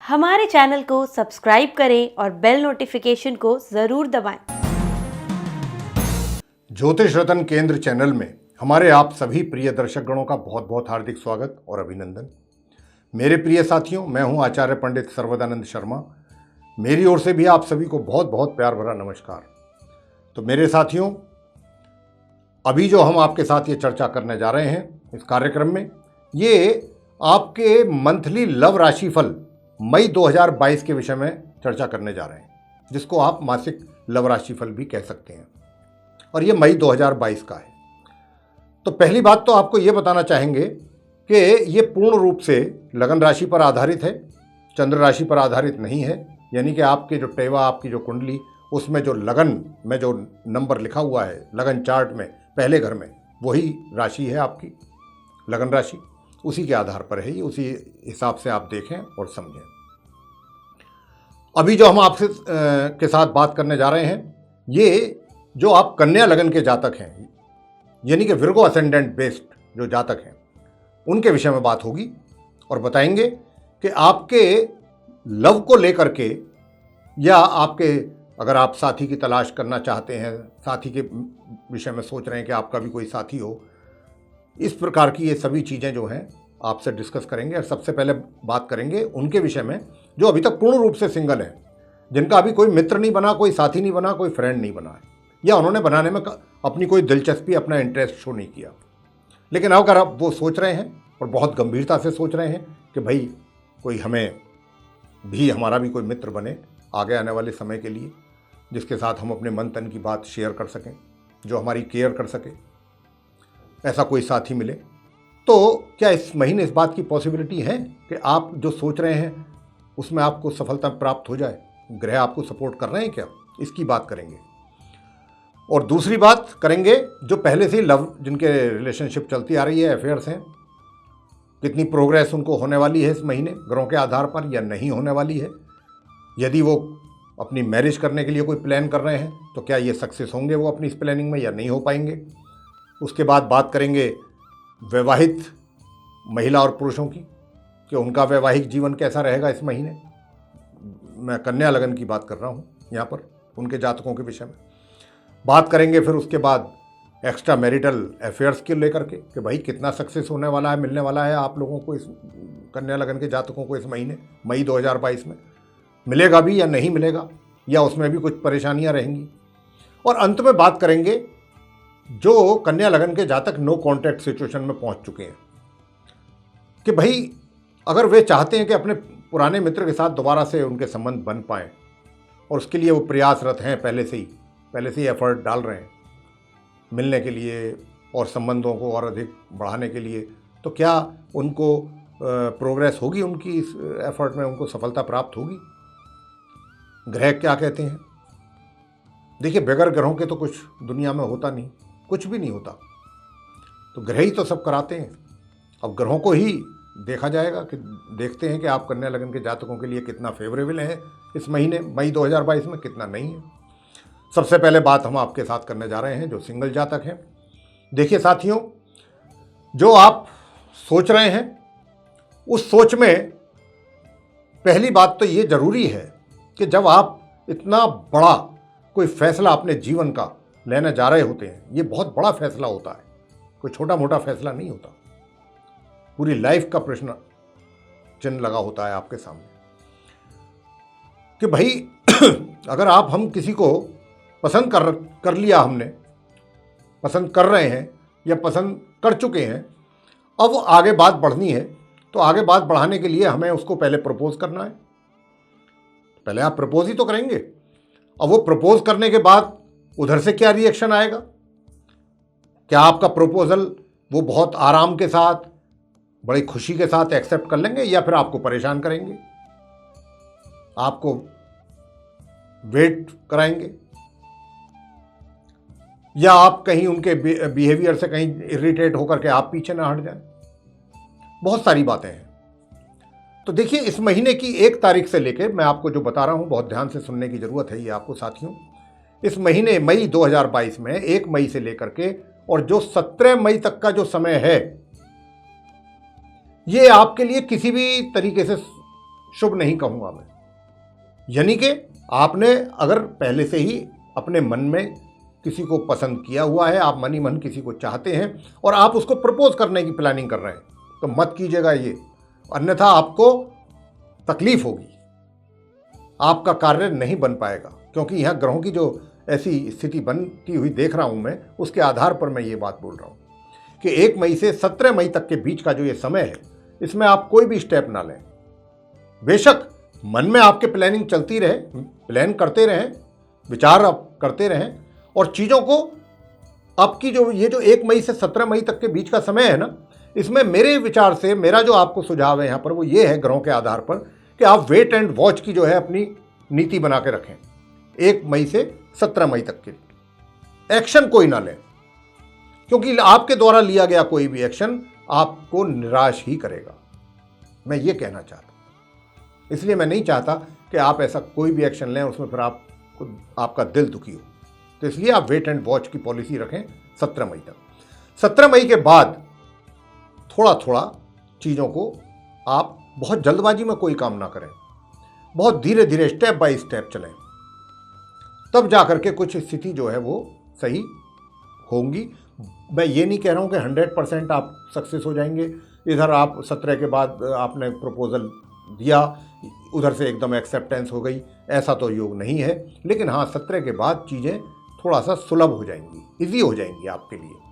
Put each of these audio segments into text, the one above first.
हमारे चैनल को सब्सक्राइब करें और बेल नोटिफिकेशन को ज़रूर दबाएं। ज्योतिष रत्न केंद्र चैनल में हमारे आप सभी प्रिय दर्शकगणों का बहुत बहुत हार्दिक स्वागत और अभिनंदन। मेरे प्रिय साथियों, मैं हूं आचार्य पंडित सर्वदानंद शर्मा। मेरी ओर से भी आप सभी को बहुत बहुत प्यार भरा नमस्कार। तो मेरे साथियों, अभी जो हम आपके साथ ये चर्चा करने जा रहे हैं इस कार्यक्रम में, ये आपके मंथली लव राशिफल मई 2022 के विषय में चर्चा करने जा रहे हैं, जिसको आप मासिक लव राशिफल भी कह सकते हैं, और ये मई 2022 का है। तो पहली बात तो आपको ये बताना चाहेंगे कि ये पूर्ण रूप से लगन राशि पर आधारित है, चंद्र राशि पर आधारित नहीं है। यानी कि आपके जो टेवा, आपकी जो कुंडली, उसमें जो लगन में जो नंबर लिखा हुआ है लगन चार्ट में पहले घर में, वही राशि है आपकी लगन राशि, उसी के आधार पर है ये, उसी हिसाब से आप देखें और समझें। अभी जो हम आपसे के साथ बात करने जा रहे हैं, ये जो आप कन्या लगन के जातक हैं, यानी कि विर्गो असेंडेंट बेस्ड जो जातक हैं, उनके विषय में बात होगी और बताएंगे कि आपके लव को लेकर के, या आपके अगर आप साथी की तलाश करना चाहते हैं, साथी के विषय में सोच रहे हैं कि आपका भी कोई साथी हो, इस प्रकार की ये सभी चीज़ें जो हैं आपसे डिस्कस करेंगे। और सबसे पहले बात करेंगे उनके विषय में जो अभी तक पूर्ण रूप से सिंगल हैं, जिनका अभी कोई मित्र नहीं बना, कोई साथी नहीं बना, कोई फ्रेंड नहीं बना है, या उन्होंने बनाने में अपनी कोई दिलचस्पी, अपना इंटरेस्ट शो नहीं किया। लेकिन अगर आप वो सोच रहे हैं और बहुत गंभीरता से सोच रहे हैं कि भाई कोई हमें भी, हमारा भी कोई मित्र बने आगे आने वाले समय के लिए, जिसके साथ हम अपने मन तन की बात शेयर कर सकें, जो हमारी केयर कर सके, ऐसा कोई साथी मिले, तो क्या इस महीने इस बात की पॉसिबिलिटी है कि आप जो सोच रहे हैं उसमें आपको सफलता प्राप्त हो जाए? ग्रह आपको सपोर्ट कर रहे हैं क्या? इसकी बात करेंगे। और दूसरी बात करेंगे जो पहले से ही लव, जिनके रिलेशनशिप चलती आ रही है, अफेयर्स हैं, कितनी प्रोग्रेस उनको होने वाली है इस महीने ग्रहों के आधार पर, या नहीं होने वाली है। यदि वो अपनी मैरिज करने के लिए कोई प्लान कर रहे हैं तो क्या ये सक्सेस होंगे वो अपनी इस प्लानिंग में, या नहीं हो पाएंगे। उसके बाद बात करेंगे वैवाहिक महिला और पुरुषों की, कि उनका वैवाहिक जीवन कैसा रहेगा इस महीने। मैं कन्या लगन की बात कर रहा हूँ यहाँ पर, उनके जातकों के विषय में बात करेंगे। फिर उसके बाद एक्स्ट्रा मैरिटल अफेयर्स के लेकर के, कि भाई कितना सक्सेस होने वाला है, मिलने वाला है आप लोगों को, इस कन्या लगन के जातकों को इस महीने मई 2022 में मिलेगा भी या नहीं मिलेगा, या उसमें भी कुछ परेशानियां रहेंगी। और अंत में बात करेंगे जो कन्या लगन के जातक नो कॉन्टैक्ट सिचुएशन में पहुंच चुके हैं, कि भाई अगर वे चाहते हैं कि अपने पुराने मित्र के साथ दोबारा से उनके संबंध बन पाएँ, और उसके लिए वो प्रयासरत हैं, पहले से ही एफर्ट डाल रहे हैं मिलने के लिए और संबंधों को और अधिक बढ़ाने के लिए, तो क्या उनको प्रोग्रेस होगी, उनकी इस एफर्ट में उनको सफलता प्राप्त होगी? ग्रह क्या कहते हैं? देखिए, बगैर ग्रहों के तो कुछ दुनिया में होता नहीं, कुछ भी नहीं होता, तो ग्रह ही तो सब कराते हैं। अब ग्रहों को ही देखा जाएगा, कि देखते हैं कि आप कन्या लगन के जातकों के लिए कितना फेवरेबल है इस महीने मई 2022 में, कितना नहीं है। सबसे पहले बात हम आपके साथ करने जा रहे हैं जो सिंगल जातक हैं। देखिए साथियों, जो आप सोच रहे हैं उस सोच में पहली बात तो ये जरूरी है कि जब आप इतना बड़ा कोई फैसला अपने जीवन का लेने जा रहे होते हैं, ये बहुत बड़ा फैसला होता है, कोई छोटा मोटा फैसला नहीं होता, पूरी लाइफ का प्रश्न चिन्ह लगा होता है आपके सामने, कि भाई अगर हम किसी को पसंद कर लिया, हमने पसंद कर रहे हैं या पसंद कर चुके हैं, अब आगे बात बढ़नी है, तो आगे बात बढ़ाने के लिए हमें उसको पहले प्रपोज करना है। पहले आप प्रपोज ही तो करेंगे। अब वो प्रपोज करने के बाद उधर से क्या रिएक्शन आएगा? क्या आपका प्रपोजल वो बहुत आराम के साथ, बड़ी खुशी के साथ एक्सेप्ट कर लेंगे, या फिर आपको परेशान करेंगे, आपको वेट कराएंगे, या आप कहीं उनके बिहेवियर से कहीं इरिटेट होकर के आप पीछे ना हट जाएं? बहुत सारी बातें हैं। तो देखिए, इस महीने की 1 तारीख से लेकर मैं आपको जो बता रहा हूं, बहुत ध्यान से सुनने की जरूरत है ये आपको साथियों। इस महीने मई 2022 में 1 मई से लेकर के और जो 17 मई तक का जो समय है, ये आपके लिए किसी भी तरीके से शुभ नहीं कहूँगा मैं। यानी कि आपने अगर पहले से ही अपने मन में किसी को पसंद किया हुआ है, आप मन ही मन किसी को चाहते हैं और आप उसको प्रपोज करने की प्लानिंग कर रहे हैं, तो मत कीजिएगा ये, अन्यथा आपको तकलीफ होगी, आपका कार्य नहीं बन पाएगा। क्योंकि यहाँ ग्रहों की जो ऐसी स्थिति बनती हुई देख रहा हूँ मैं, उसके आधार पर मैं ये बात बोल रहा हूँ कि 1 मई से 17 मई तक के बीच का जो ये समय है, इसमें आप कोई भी स्टेप ना लें। बेशक मन में आपके प्लानिंग चलती रहे, प्लान करते रहें, विचार आप करते रहें, और चीज़ों को आपकी जो ये जो 1 मई से 17 मई तक के बीच का समय है ना, इसमें मेरे विचार से मेरा जो आपको सुझाव है यहाँ पर वो ये है, ग्रहों के आधार पर, कि आप वेट एंड वॉच की जो है अपनी नीति बना के रखें 1 मई से 17 मई तक के। एक्शन कोई ना लें, क्योंकि आपके द्वारा लिया गया कोई भी एक्शन आपको निराश ही करेगा, मैं ये कहना चाहता हूँ। इसलिए मैं नहीं चाहता कि आप ऐसा कोई भी एक्शन लें उसमें फिर आपका दिल दुखी हो। तो इसलिए आप वेट एंड वॉच की पॉलिसी रखें 17 मई तक। 17 मई के बाद थोड़ा थोड़ा चीज़ों को आप बहुत जल्दबाजी में कोई काम ना करें, बहुत धीरे धीरे स्टेप बाय स्टेप चलें, तब जा करके कुछ स्थिति जो है वो सही होंगी। मैं ये नहीं कह रहा हूँ कि 100% आप सक्सेस हो जाएंगे। इधर आप 17 के बाद आपने प्रपोजल दिया, उधर से एकदम एक्सेप्टेंस हो गई, ऐसा तो योग नहीं है। लेकिन हाँ, 17 के बाद चीज़ें थोड़ा सा सुलभ हो जाएंगी, इजी हो जाएंगी आपके लिए।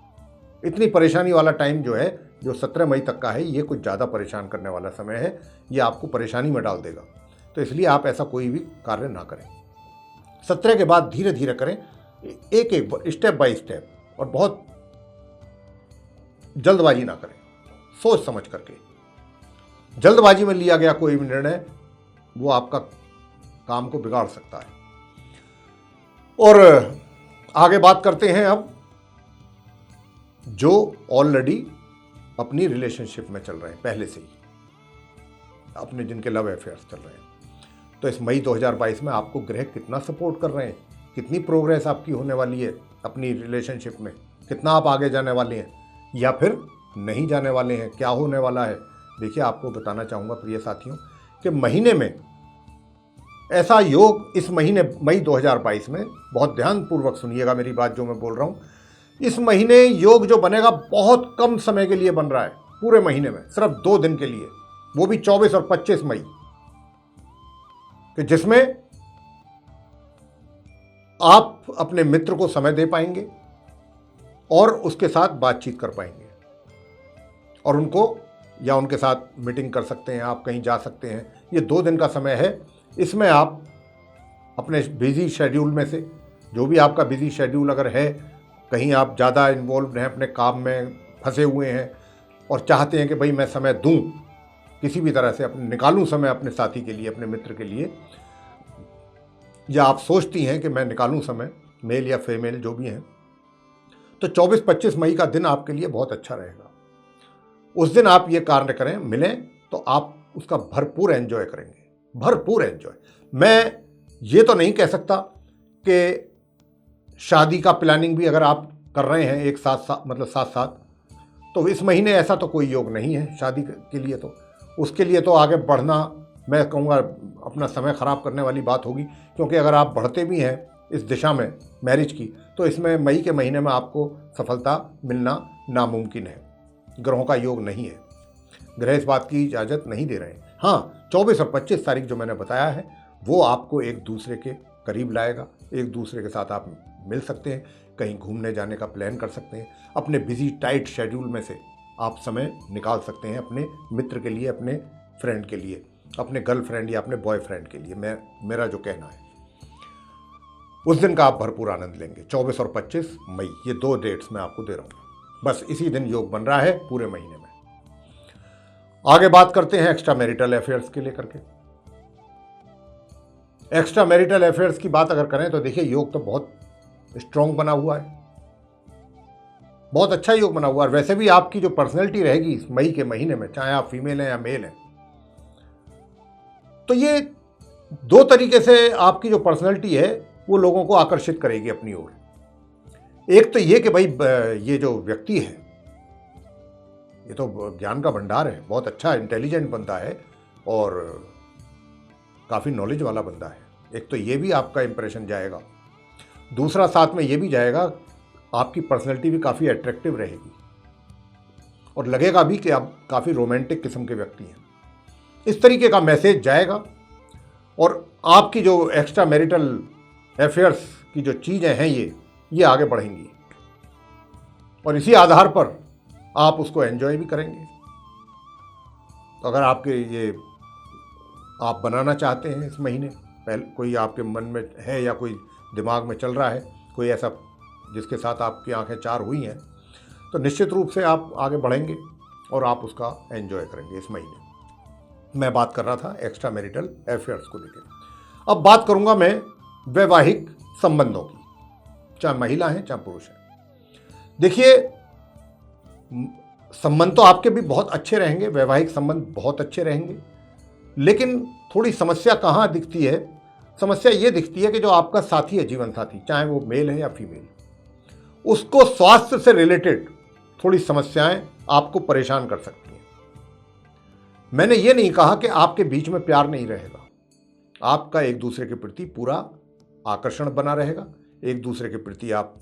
इतनी परेशानी वाला टाइम जो है, जो 17 मई तक का है, ये कुछ ज़्यादा परेशान करने वाला समय है, ये आपको परेशानी में डाल देगा। तो इसलिए आप ऐसा कोई भी कार्य ना करें। 17 के बाद धीरे धीरे करें, एक एक स्टेप बाय स्टेप, और बहुत जल्दबाजी ना करें, सोच समझ करके। जल्दबाजी में लिया गया कोई भी निर्णय वो आपका काम को बिगाड़ सकता है। और आगे बात करते हैं अब जो ऑलरेडी अपनी रिलेशनशिप में चल रहे हैं, पहले से ही अपने जिनके लव अफेयर्स चल रहे हैं। तो इस मई 2022 में आपको ग्रह कितना सपोर्ट कर रहे हैं, कितनी प्रोग्रेस आपकी होने वाली है अपनी रिलेशनशिप में, कितना आप आगे जाने वाले हैं या फिर नहीं जाने वाले हैं, क्या होने वाला है। देखिए, आपको बताना चाहूँगा प्रिय साथियों कि महीने में ऐसा योग, इस महीने मई 2022 में, बहुत ध्यानपूर्वक सुनिएगा मेरी बात जो मैं बोल रहा हूँ, इस महीने योग जो बनेगा बहुत कम समय के लिए बन रहा है, पूरे महीने में सिर्फ 2 दिन के लिए, वो भी 24 और 25 मई, कि जिसमें आप अपने मित्र को समय दे पाएंगे और उसके साथ बातचीत कर पाएंगे, और उनको या उनके साथ मीटिंग कर सकते हैं, आप कहीं जा सकते हैं। ये 2 दिन का समय है, इसमें आप अपने बिजी शेड्यूल में से, जो भी आपका बिजी शेड्यूल अगर है, कहीं आप ज़्यादा इन्वॉल्व हैं, अपने काम में फंसे हुए हैं और चाहते हैं कि भाई मैं समय दूं, किसी भी तरह से अपने निकालूं समय अपने साथी के लिए, अपने मित्र के लिए, या आप सोचती हैं कि मैं निकालूं समय, मेल या फीमेल जो भी हैं, तो 24-25 मई का दिन आपके लिए बहुत अच्छा रहेगा। उस दिन आप ये कार्य करें, मिलें, तो आप उसका भरपूर एंजॉय करेंगे, भरपूर एंजॉय। मैं ये तो नहीं कह सकता कि शादी का प्लानिंग भी अगर आप कर रहे हैं एक साथ मतलब साथ साथ, तो इस महीने ऐसा तो कोई योग नहीं है शादी के लिए। तो उसके लिए तो आगे बढ़ना, मैं कहूँगा, अपना समय ख़राब करने वाली बात होगी। क्योंकि अगर आप बढ़ते भी हैं इस दिशा में मैरिज की, तो इसमें मई के महीने में आपको सफलता मिलना नामुमकिन है, ग्रहों का योग नहीं है, ग्रह इस बात की इजाज़त नहीं दे रहे हैं। हाँ, 24 और 25 तारीख जो मैंने बताया है, वो आपको एक दूसरे के करीब लाएगा, एक दूसरे के साथ आप मिल सकते हैं, कहीं घूमने जाने का प्लान कर सकते हैं, अपने बिजी टाइट शेड्यूल में से आप समय निकाल सकते हैं अपने मित्र के लिए, अपने फ्रेंड के लिए, अपने गर्लफ्रेंड या अपने बॉयफ्रेंड के लिए। मेरा जो कहना है, उस दिन का आप भरपूर आनंद लेंगे। 24 और 25 मई, ये 2 डेट्स मैं आपको दे रहा हूँ, बस इसी दिन योग बन रहा है पूरे महीने में। आगे बात करते हैं एक्स्ट्रा मैरिटल अफेयर्स के लेकर के। एक्स्ट्रा मैरिटल अफेयर्स की बात अगर करें तो देखिए, योग तो बहुत स्ट्रॉन्ग बना हुआ है, बहुत अच्छा योग बना हुआ है। वैसे भी आपकी जो पर्सनैलिटी रहेगी इस मई के महीने में, चाहे आप फीमेल हैं या मेल हैं, तो ये 2 तरीके से आपकी जो पर्सनैलिटी है वो लोगों को आकर्षित करेगी अपनी ओर। एक तो ये कि भाई ये जो व्यक्ति है, ये तो ज्ञान का भंडार है, बहुत अच्छा इंटेलिजेंट बनता है और काफ़ी नॉलेज वाला बंदा है। एक तो ये भी आपका इंप्रेशन जाएगा, दूसरा साथ में ये भी जाएगा आपकी पर्सनैलिटी भी काफ़ी अट्रैक्टिव रहेगी और लगेगा भी कि आप काफ़ी रोमांटिक किस्म के व्यक्ति हैं। इस तरीके का मैसेज जाएगा और आपकी जो एक्स्ट्रा मैरिटल अफेयर्स की जो चीज़ें हैं ये आगे बढ़ेंगी और इसी आधार पर आप उसको एंजॉय भी करेंगे। तो अगर आपके ये आप बनाना चाहते हैं इस महीने, पहले कोई आपके मन में है या कोई दिमाग में चल रहा है, कोई ऐसा जिसके साथ आपकी आंखें चार हुई हैं, तो निश्चित रूप से आप आगे बढ़ेंगे और आप उसका एंजॉय करेंगे इस महीने। मैं बात कर रहा था एक्स्ट्रा मैरिटल अफेयर्स को लेकर। अब बात करूंगा मैं वैवाहिक संबंधों की, चाहे महिला हैं चाहे पुरुष हैं। देखिए, संबंध तो आपके भी बहुत अच्छे रहेंगे, वैवाहिक संबंध बहुत अच्छे रहेंगे, लेकिन थोड़ी समस्या कहाँ दिखती है? समस्या ये दिखती है कि जो आपका साथी है, जीवन साथी, चाहे वो मेल है या फीमेल, उसको स्वास्थ्य से रिलेटेड थोड़ी समस्याएं आपको परेशान कर सकती हैं। मैंने ये नहीं कहा कि आपके बीच में प्यार नहीं रहेगा, आपका एक दूसरे के प्रति पूरा आकर्षण बना रहेगा, एक दूसरे के प्रति आप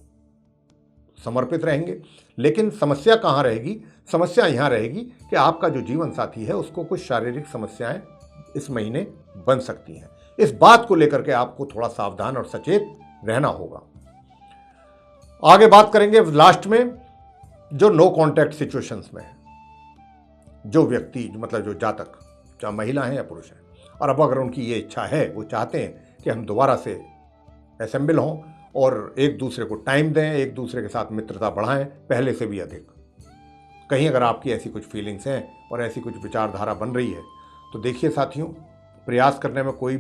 समर्पित रहेंगे, लेकिन समस्या कहाँ रहेगी? समस्या यहाँ रहेगी कि आपका जो जीवन साथी है उसको कुछ शारीरिक समस्याएं इस महीने बन सकती हैं। इस बात को लेकर के आपको थोड़ा सावधान और सचेत रहना होगा। आगे बात करेंगे लास्ट में जो नो कॉन्टैक्ट सिचुएशंस में है, जो व्यक्ति मतलब जो जातक, चाहे महिला हैं या पुरुष हैं, और अब अगर उनकी ये इच्छा है, वो चाहते हैं कि हम दोबारा से असेंबल हों और एक दूसरे को टाइम दें, एक दूसरे के साथ मित्रता बढ़ाएं पहले से भी अधिक, कहीं अगर आपकी ऐसी कुछ फीलिंग्स हैं और ऐसी कुछ विचारधारा बन रही है, तो देखिए साथियों, प्रयास करने में कोई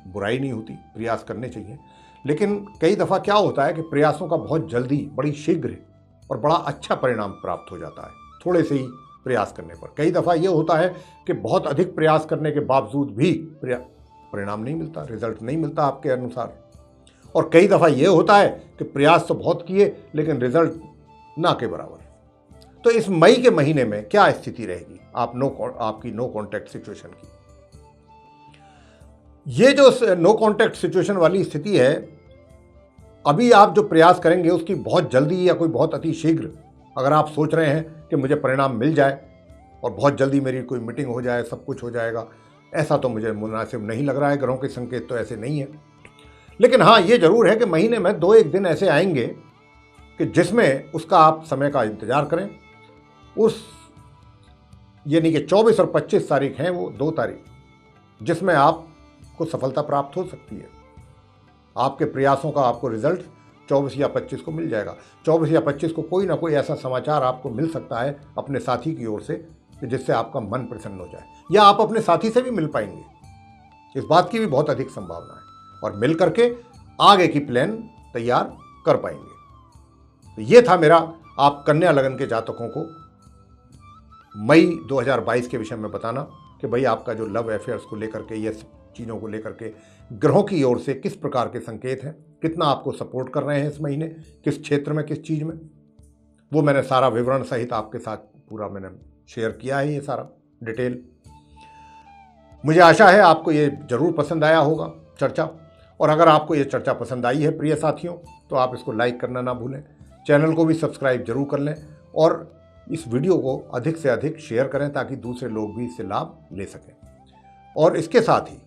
बुराई नहीं होती, प्रयास करने चाहिए। लेकिन कई दफ़ा क्या होता है कि प्रयासों का बहुत जल्दी, बड़ी शीघ्र और बड़ा अच्छा परिणाम प्राप्त हो जाता है थोड़े से ही प्रयास करने पर। कई दफ़ा ये होता है कि बहुत अधिक प्रयास करने के बावजूद भी परिणाम नहीं मिलता, रिजल्ट नहीं मिलता आपके अनुसार। और कई दफ़ा ये होता है कि प्रयास तो बहुत किए लेकिन रिजल्ट ना के बराबर। तो इस मई के महीने में क्या स्थिति रहेगी आपकी नो कॉन्टैक्ट सिचुएशन की? ये जो नो कॉन्टैक्ट सिचुएशन वाली स्थिति है, अभी आप जो प्रयास करेंगे उसकी बहुत जल्दी या कोई बहुत अति शीघ्र, अगर आप सोच रहे हैं कि मुझे परिणाम मिल जाए और बहुत जल्दी मेरी कोई मीटिंग हो जाए, सब कुछ हो जाएगा, ऐसा तो मुझे मुनासिब नहीं लग रहा है। ग्रहों के संकेत तो ऐसे नहीं है। लेकिन हाँ, ये जरूर है कि महीने में 2-1 दिन ऐसे आएंगे कि जिसमें उसका आप समय का इंतजार करें। उस यानी कि 24 और 25 तारीख हैं वो 2 तारीख, जिसमें आपको सफलता प्राप्त हो सकती है। आपके प्रयासों का आपको रिजल्ट 24 या 25 को मिल जाएगा। 24 या 25 को कोई ना कोई ऐसा समाचार आपको मिल सकता है अपने साथी की ओर से कि जिससे आपका मन प्रसन्न हो जाए, या आप अपने साथी से भी मिल पाएंगे, इस बात की भी बहुत अधिक संभावना है, और मिल करके आगे की प्लान तैयार कर पाएंगे। तो ये था मेरा आप कन्या लगन के जातकों को मई 2022 के विषय में बताना कि भाई आपका जो लव अफेयर्स को लेकर के, ये चीज़ों को लेकर के ग्रहों की ओर से किस प्रकार के संकेत हैं, कितना आपको सपोर्ट कर रहे हैं इस महीने, किस क्षेत्र में, किस चीज़ में, वो मैंने सारा विवरण सहित आपके साथ पूरा मैंने शेयर किया है, ये सारा डिटेल। मुझे आशा है आपको ये जरूर पसंद आया होगा चर्चा, और अगर आपको ये चर्चा पसंद आई है प्रिय साथियों, तो आप इसको लाइक करना ना भूलें, चैनल को भी सब्सक्राइब जरूर कर लें और इस वीडियो को अधिक से अधिक शेयर करें ताकि दूसरे लोग भी इससे लाभ ले सकें। और इसके साथ ही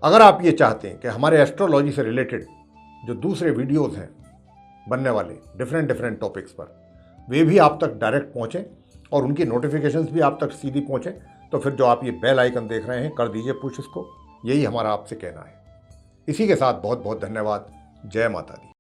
अगर आप ये चाहते हैं कि हमारे एस्ट्रोलॉजी से रिलेटेड जो दूसरे वीडियोज़ हैं बनने वाले डिफरेंट टॉपिक्स पर, वे भी आप तक डायरेक्ट पहुँचें और उनकी नोटिफिकेशंस भी आप तक सीधी पहुँचें, तो फिर जो आप ये बेल आइकन देख रहे हैं, कर दीजिए पुश इसको। यही हमारा आपसे कहना है। इसी के साथ बहुत बहुत धन्यवाद। जय माता दी।